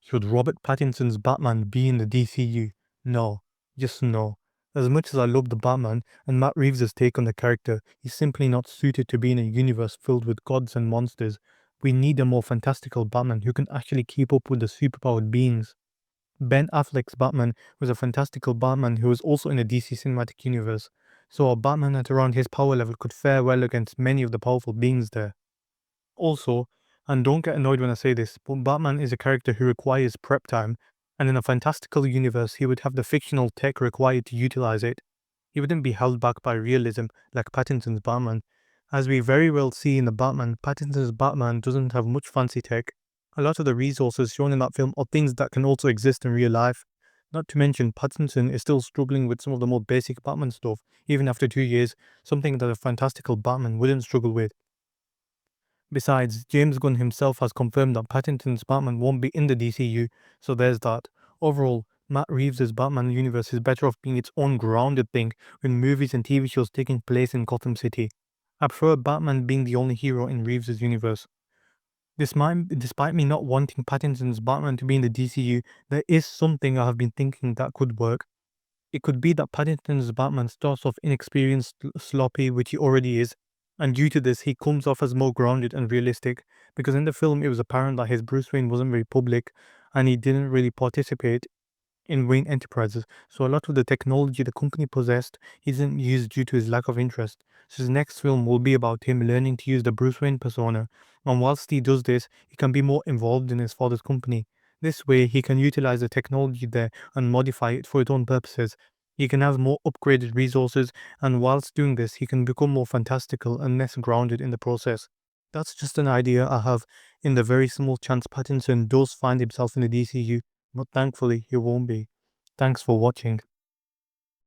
Should Robert Pattinson's Batman be in the DCU? No. Just no. As much as I love the Batman and Matt Reeves' take on the character, he's simply not suited to be in a universe filled with gods and monsters. We need a more fantastical Batman who can actually keep up with the superpowered beings. Ben Affleck's Batman was a fantastical Batman who was also in the DC cinematic universe, so a Batman at around his power level could fare well against many of the powerful beings there. Also, and don't get annoyed when I say this, but Batman is a character who requires prep time, and in a fantastical universe, he would have the fictional tech required to utilize it. He wouldn't be held back by realism like Pattinson's Batman. As we very well see in the Batman, Pattinson's Batman doesn't have much fancy tech. A lot of the resources shown in that film are things that can also exist in real life. Not to mention, Pattinson is still struggling with some of the more basic Batman stuff, even after 2 years, something that a fantastical Batman wouldn't struggle with. Besides, James Gunn himself has confirmed that Pattinson's Batman won't be in the DCU, so there's that. Overall, Matt Reeves' Batman universe is better off being its own grounded thing, with movies and TV shows taking place in Gotham City. I prefer Batman being the only hero in Reeves' universe. Despite me not wanting Pattinson's Batman to be in the DCU, there is something I have been thinking that could work. It could be that Paddington's Batman starts off inexperienced, sloppy, which he already is, and due to this, he comes off as more grounded and realistic, because in the film it was apparent that his Bruce Wayne wasn't very public, and he didn't really participate in Wayne Enterprises, so a lot of the technology the company possessed isn't used due to his lack of interest. So his next film will be about him learning to use the Bruce Wayne persona, and whilst he does this, he can be more involved in his father's company. This way, he can utilize the technology there and modify it for its own purposes. He can have more upgraded resources, and whilst doing this, he can become more fantastical and less grounded in the process. That's just an idea I have in the very small chance Pattinson does find himself in the DCU, but thankfully he won't be. Thanks for watching.